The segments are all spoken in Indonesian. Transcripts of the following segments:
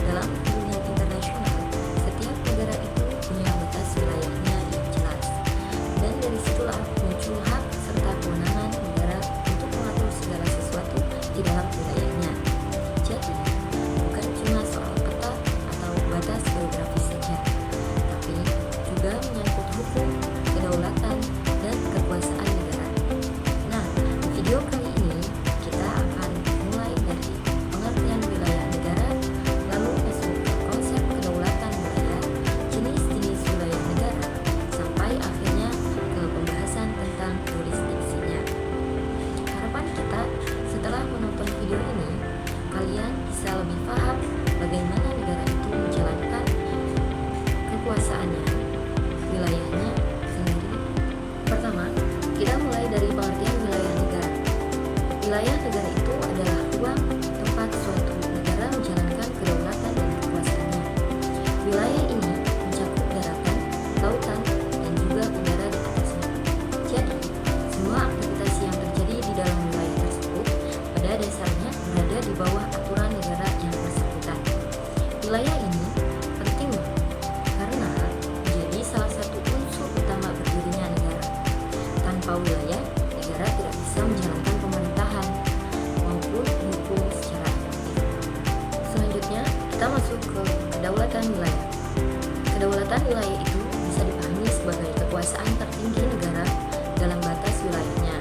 dalam hubungan internasional, setiap negara itu punya batas wilayahnya yang jelas. Dan dari situlah muncul hak serta kewenangan negara untuk mengatur segala sesuatu di dalam wilayahnya. Jadi, bukan cuma soal peta atau batas geografis saja, tapi juga menyangkut hukum, kedaulatan, dan kekuasaan negara. Nah, di video kali ini kita akan mulai dari pengertian wilayah negara, lalu masuk ke konsep kedaulatan wilayah, jenis-jenis wilayah negara, sampai akhirnya ke pembahasan tentang jurisdiksinya. Harapan kita setelah menonton video ini, kalian bisa lebih paham bagaimana negara itu menjalankan kekuasaannya, wilayahnya sendiri. Pertama, kita mulai dari pengertian wilayah negara. Wilayah negara itu adalah ruang tempat suatu negara menjalankan kedaulatan dan kekuasaannya. Wilayah ini mencakup daratan, lautan, dan juga udara di atasnya. Jadi, semua aktivitas yang terjadi di dalam wilayah tersebut pada dasarnya berada di bawah aturan negara yang bersangkutan. Wilayah ini penting karena menjadi salah satu unsur utama berdirinya negara. Tanpa wilayah, negara tidak bisa menjalankan pemerintahan maupun hukum secara efektif. Selanjutnya, kita masuk ke kedaulatan wilayah. Kedaulatan wilayah itu bisa dipahami sebagai kekuasaan tertinggi negara dalam batas wilayahnya.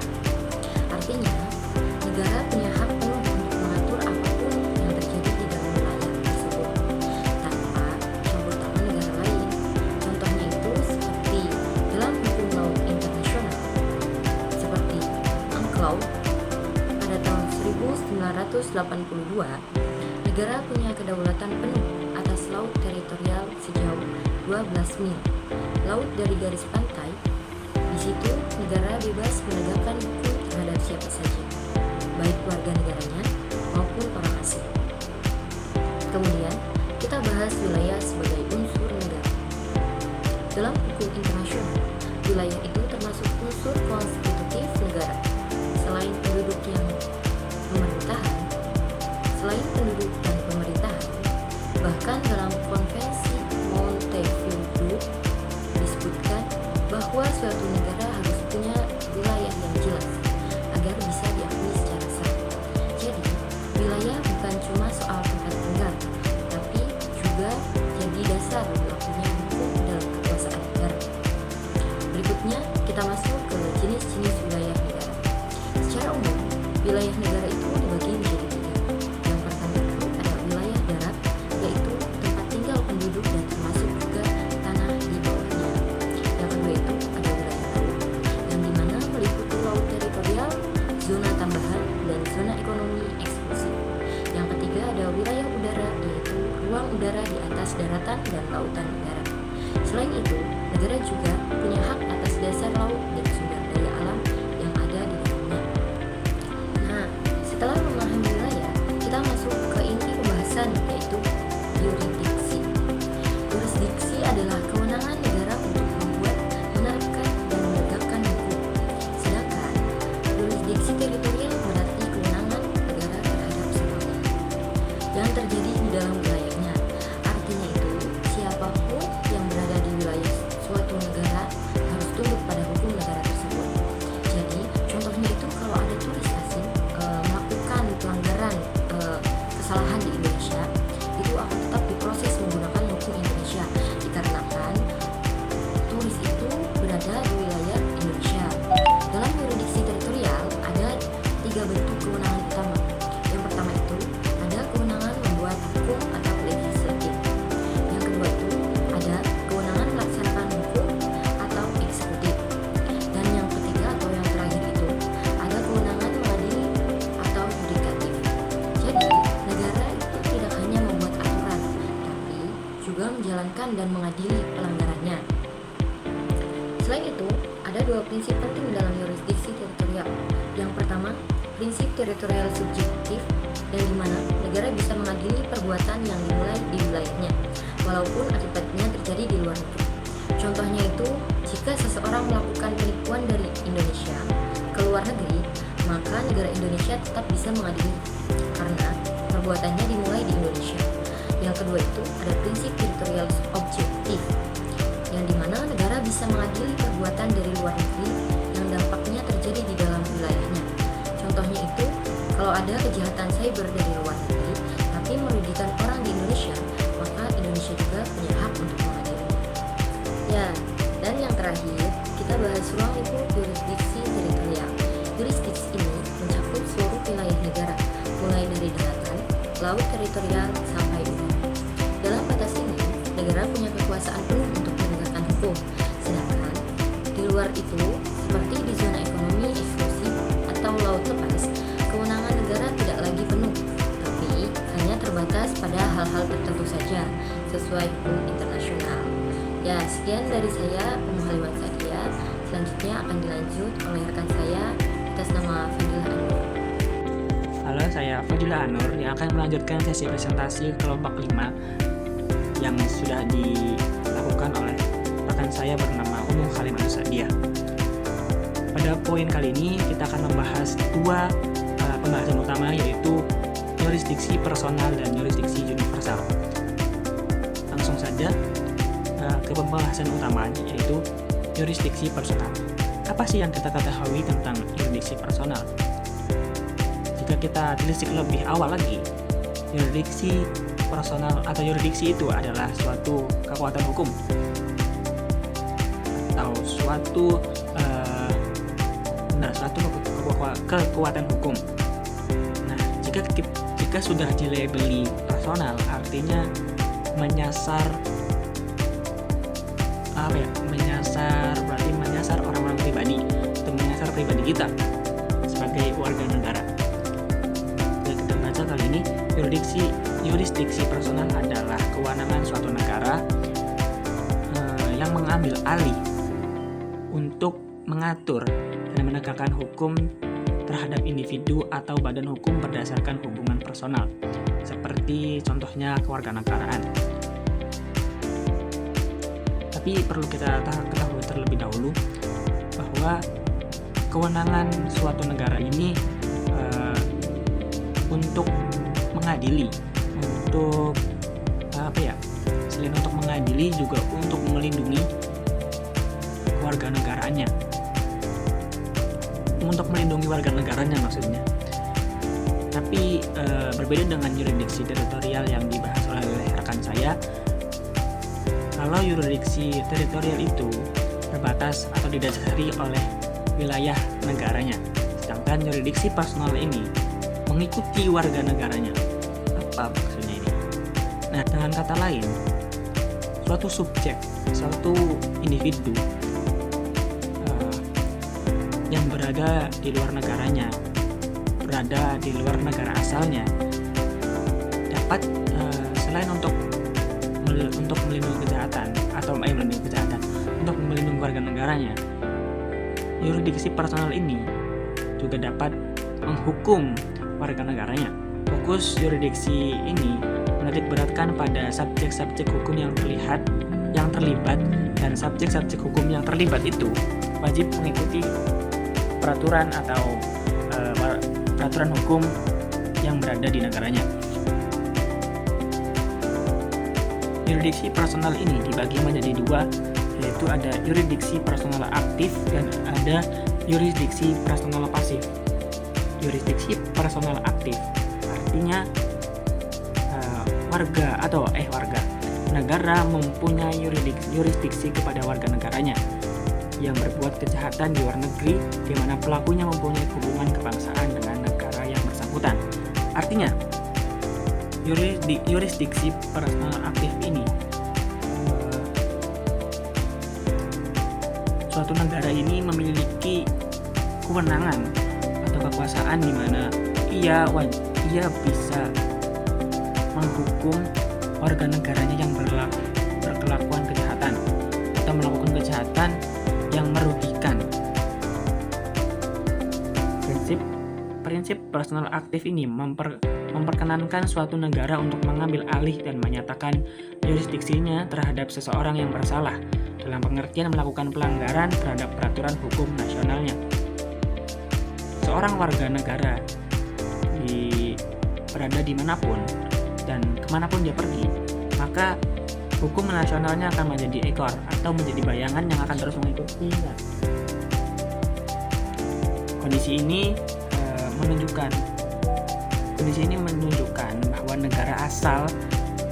Artinya, negara punya hak penuh untuk mengatur apapun yang terjadi di dalam wilayah tersebut tanpa campur tangan negara lain. Contohnya itu seperti dalam hukum laut internasional, seperti UNCLOS pada tahun 1982, negara punya kedaulatan penuh atas laut teritorial sejauh 12 mil, laut dari garis pantai. Di situ negara bebas menegakkan hukum terhadap siapa saja, baik warga negaranya maupun orang asing. Kemudian, kita bahas wilayah sebagai unsur negara. Dalam hukum internasional, wilayah itu termasuk unsur konstitutif negara. Selain penduduk dan pemerintahan, bahkan dalam konvensi Montevideo disebutkan bahwa suatu negara harus punya wilayah yang jelas agar bisa diakui secara sah. Jadi, wilayah bukan cuma soal tempat tinggal, tapi juga jadi dasar berlakunya hukum dalam kekuasaan negara. Berikutnya, kita masuk ke jenis-jenis wilayah negara. Secara umum, wilayah negara itu dibagi menjadi tiga. Yang pertama itu ada wilayah darat, yaitu tempat tinggal penduduk dan termasuk juga tanah di bawahnya. Yang kedua itu ada wilayah laut, yang dimana meliputi laut teritorial, zona tambahan, dan zona ekonomi eksklusif. Yang ketiga ada wilayah udara, yaitu ruang udara di atas daratan dan lautan negara. Selain itu, negara juga punya hak atas dasar laut dan sumber daya alam yang ada di dalamnya. Nah, setelah memahami wilayah, kita masuk ke inti pembahasan, yaitu jurisdiksi. Jurisdiksi adalah kewenangan negara untuk membuat, menerapkan, dan menegakkan hukum. Sedangkan jurisdiksi teritorial berarti kewenangan negara terhadap semuanya yang terjadi di dalam wilayahnya. Artinya itu, siapapun yang berada di wilayah suatu negara harus tunduk pada hukum negara tersebut. Jadi, contohnya itu kalau ada turis asing melakukan pelanggaran kesalahan di Indonesia, itu akan tetap diproses menggunakan hukum Indonesia dikarenakan turis itu berada di wilayah Indonesia. Dalam jurisdiksi teritorial ada tiga bentuk kewenangan utama. Yang pertama itu ada kewenangan membuat hukum atau legislatif. Yang kedua itu ada kewenangan melaksanakan hukum atau eksekutif. Dan yang ketiga atau yang terakhir itu ada kewenangan mengadili atau yudikatif. Jadi, negara itu tidak hanya membuat aturan, tapi juga menjalankan dan mengadili pelanggarannya. Selain itu, ada dua prinsip penting dalam jurisdiksi teritorial. Yang pertama, prinsip teritorial subjektif, yang dimana negara bisa mengadili perbuatan yang dimulai di wilayahnya, walaupun akibatnya terjadi di luar negeri. Contohnya itu, jika seseorang melakukan penipuan dari Indonesia ke luar negeri, maka negara Indonesia tetap bisa mengadili karena perbuatannya dimulai di Indonesia. Yang Yang kedua itu ada prinsip teritorial objektif, yang dimana negara bisa mengadili perbuatan dari luar negeri yang dampaknya terjadi di dalam wilayahnya. Contohnya itu, kalau ada kejahatan cyber dari luar negeri tapi merugikan orang di Indonesia, maka Indonesia juga punya hak untuk mengadilinya. Ya, dan yang terakhir, kita bahas ruang lingkup jurisdiksi teritorial. Jurisdiksi ini mencakup seluruh wilayah negara, mulai dari daratan, laut teritorial, sampai udara. Dalam batas ini, negara punya kekuasaan penuh untuk menegakkan hukum. Sedangkan di luar itu, seperti di zona ekonomi eksklusif atau laut lepas, kewenangan negara tidak lagi penuh, tapi hanya terbatas pada hal-hal tertentu saja sesuai hukum internasional. Ya, sekian dari saya, Ummu Halimat Sadia. Selanjutnya akan dilanjut oleh rekan saya atas nama Fadilah Anur. Halo, saya Fadilah Anur yang akan melanjutkan sesi presentasi kelompok 5 yang sudah dilakukan oleh rekan saya bernama Ummu Halimat Sadia. Pada poin kali ini kita akan membahas dua pembahasan utama, yaitu jurisdiksi personal dan jurisdiksi universal. Langsung saja ke pembahasan utama, yaitu jurisdiksi personal. Apa sih yang kita ketahui tentang jurisdiksi personal? Jika kita telisik lebih awal lagi, jurisdiksi personal atau jurisdiksi itu adalah suatu kekuatan hukum atau suatu kekuatan hukum. Nah, jika sudah dilabeli personal, artinya menyasar berarti menyasar orang-orang pribadi atau menyasar pribadi kita sebagai warga negara. Jadi kita baca kali ini, jurisdiksi personal adalah kewenangan suatu negara yang mengambil alih untuk mengatur dan menegakkan hukum terhadap individu atau badan hukum berdasarkan hubungan personal, seperti contohnya kewarganegaraan. Tapi perlu kita ketahui terlebih dahulu bahwa kewenangan suatu negara ini untuk mengadili, selain untuk mengadili juga untuk melindungi warga negaranya. Untuk melindungi warga negaranya maksudnya. Tapi berbeda dengan jurisdiksi teritorial yang dibahas oleh rekan saya. Kalau jurisdiksi teritorial itu terbatas atau didasari oleh wilayah negaranya, sedangkan jurisdiksi personal ini mengikuti warga negaranya. Apa maksudnya ini? Nah, dengan kata lain, suatu subjek, suatu individu yang berada di luar negaranya, berada di luar negara asalnya, dapat selain untuk melindungi kejahatan untuk melindungi warga negaranya, jurisdiksi personal ini juga dapat menghukum warga negaranya. Fokus jurisdiksi ini menitik beratkan pada subjek-subjek hukum yang terlibat, dan subjek-subjek hukum yang terlibat itu wajib mengikuti peraturan atau peraturan hukum yang berada di negaranya. Jurisdiksi personal ini dibagi menjadi dua, yaitu ada jurisdiksi personal aktif dan ada jurisdiksi personal pasif. Jurisdiksi personal aktif artinya negara mempunyai jurisdiksi kepada warga negaranya yang berbuat kejahatan di luar negeri, di mana pelakunya mempunyai hubungan kebangsaan dengan negara yang bersangkutan. Artinya, jurisdiksi personal aktif ini, suatu negara ini memiliki kewenangan atau kekuasaan di mana ia bisa menghukum warga negaranya yang berkelakuan kejahatan atau melakukan kejahatan yang merugikan. Prinsip personal aktif ini memperkenankan suatu negara untuk mengambil alih dan menyatakan jurisdiksinya terhadap seseorang yang bersalah dalam pengertian melakukan pelanggaran terhadap peraturan hukum nasionalnya. Seorang warga negara berada dimanapun dan kemanapun dia pergi, maka hukum nasionalnya akan menjadi ekor atau menjadi bayangan yang akan terus mengikutinya. Kondisi ini menunjukkan bahwa negara asal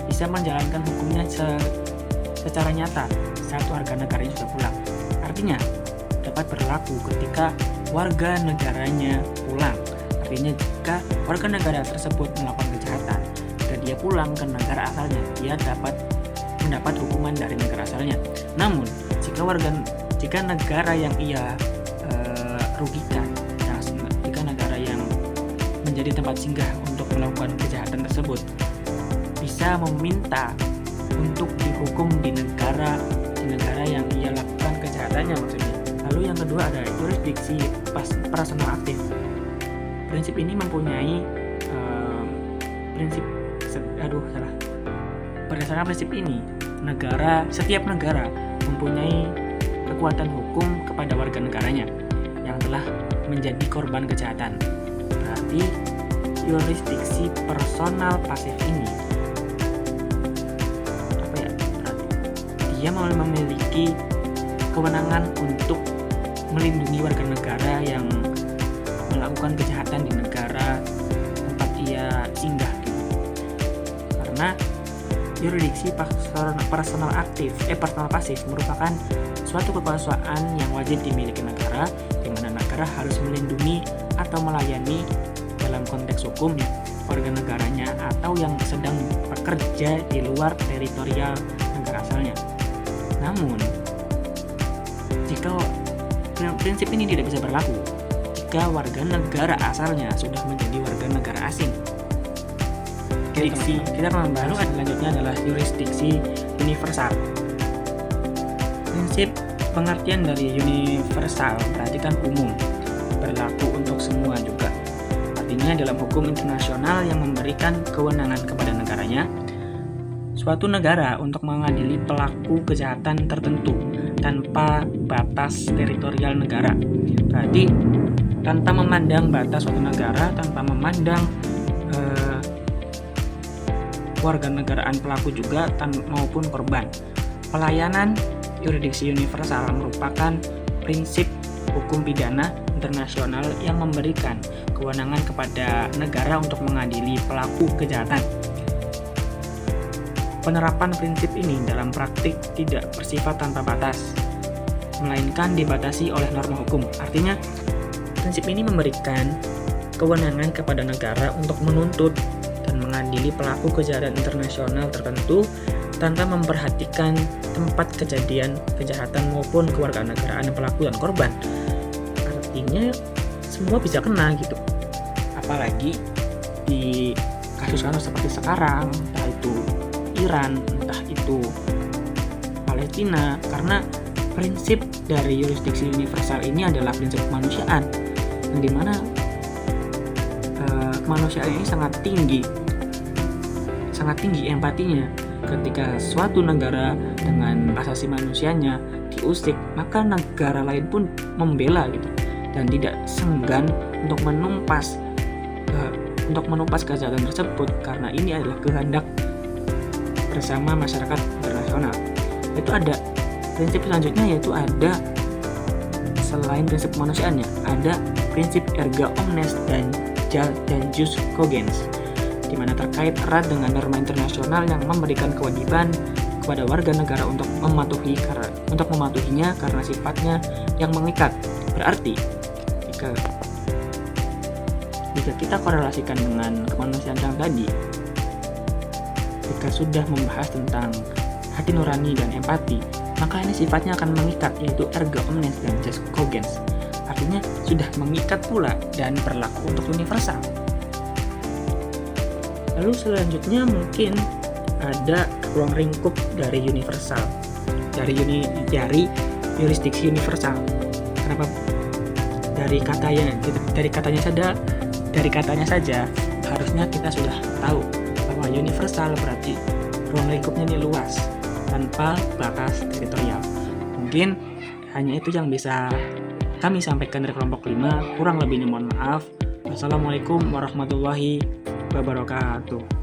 bisa menjalankan hukumnya secara nyata saat warga negaranya sudah pulang. Artinya dapat berlaku ketika warga negaranya pulang. Artinya jika warga negara tersebut melakukan kejahatan dan dia pulang ke negara asalnya, dia dapat mendapat hukuman dari negara asalnya. Namun jika negara yang ia rugikan, jika negara yang menjadi tempat singgah untuk melakukan kejahatan tersebut bisa meminta untuk dihukum di negara yang ia lakukan kejahatannya maksudnya. Lalu yang kedua ada jurisdiksi personal aktif. Prinsip ini mempunyai berdasarkan prinsip ini, setiap negara mempunyai kekuatan hukum kepada warga negaranya yang telah menjadi korban kejahatan. Berarti jurisdiksi personal pasif ini dia memiliki kewenangan untuk melindungi warga negara yang melakukan kejahatan di negara tempat ia singgah gitu. Karena jurisdiksi personal pasif merupakan suatu kekuasaan yang wajib dimiliki negara, di mana negara harus melindungi atau melayani dalam konteks hukum warga negaranya atau yang sedang bekerja di luar teritorial negara asalnya. Namun, jika prinsip ini tidak bisa berlaku jika warga negara asalnya sudah menjadi warga negara asing. Kita akan membahas selanjutnya adalah jurisdiksi universal. Prinsip pengertian dari universal berarti kan umum, berlaku untuk semua juga. Artinya dalam hukum internasional yang memberikan kewenangan kepada negaranya, suatu negara untuk mengadili pelaku kejahatan tertentu tanpa batas teritorial negara. Berarti tanpa memandang batas suatu negara, tanpa memandang warga negaraan pelaku juga maupun korban. Pelayanan jurisdiksi universal merupakan prinsip hukum pidana internasional yang memberikan kewenangan kepada negara untuk mengadili pelaku kejahatan. Penerapan prinsip ini dalam praktik tidak bersifat tanpa batas, melainkan dibatasi oleh norma hukum. Artinya, prinsip ini memberikan kewenangan kepada negara untuk menuntut dan mengadili pelaku kejahatan internasional tertentu tanpa memperhatikan tempat kejadian kejahatan maupun kewarganegaraan pelaku dan korban. Artinya, semua bisa kena gitu. Apalagi di kasus-kasus seperti sekarang, entah itu Iran, entah itu Palestina, karena prinsip dari jurisdiksi universal ini adalah prinsip kemanusiaan, yang dimana kemanusiaan ini sangat tinggi empatinya. Ketika suatu negara dengan asasi manusianya diusik, maka negara lain pun membela gitu, dan tidak segan untuk menumpas kejahatan tersebut, karena ini adalah kehendak bersama masyarakat internasional. Itu ada prinsip selanjutnya, yaitu ada selain prinsip kemanusiaannya, ada prinsip erga omnes dan jus cogens, di mana terkait erat dengan norma internasional yang memberikan kewajiban kepada warga negara untuk mematuhinya karena sifatnya yang mengikat. Berarti jika kita korelasikan dengan kemanusiaan yang tadi, jika sudah membahas tentang hati nurani dan empati, maka ini sifatnya akan mengikat, yaitu erga omnes dan jus cogens. Artinya sudah mengikat pula dan berlaku untuk universal. Lalu selanjutnya mungkin ada ruang lingkup dari universal, dari jurisdiksi universal. Kenapa? Dari katanya saja harusnya kita sudah tahu bahwa universal berarti ruang lingkupnya ini luas tanpa batas teritorial. Mungkin hanya itu yang bisa kami sampaikan dari kelompok 5. Kurang lebihnya mohon maaf. Wassalamualaikum warahmatullahi wabarakatuh.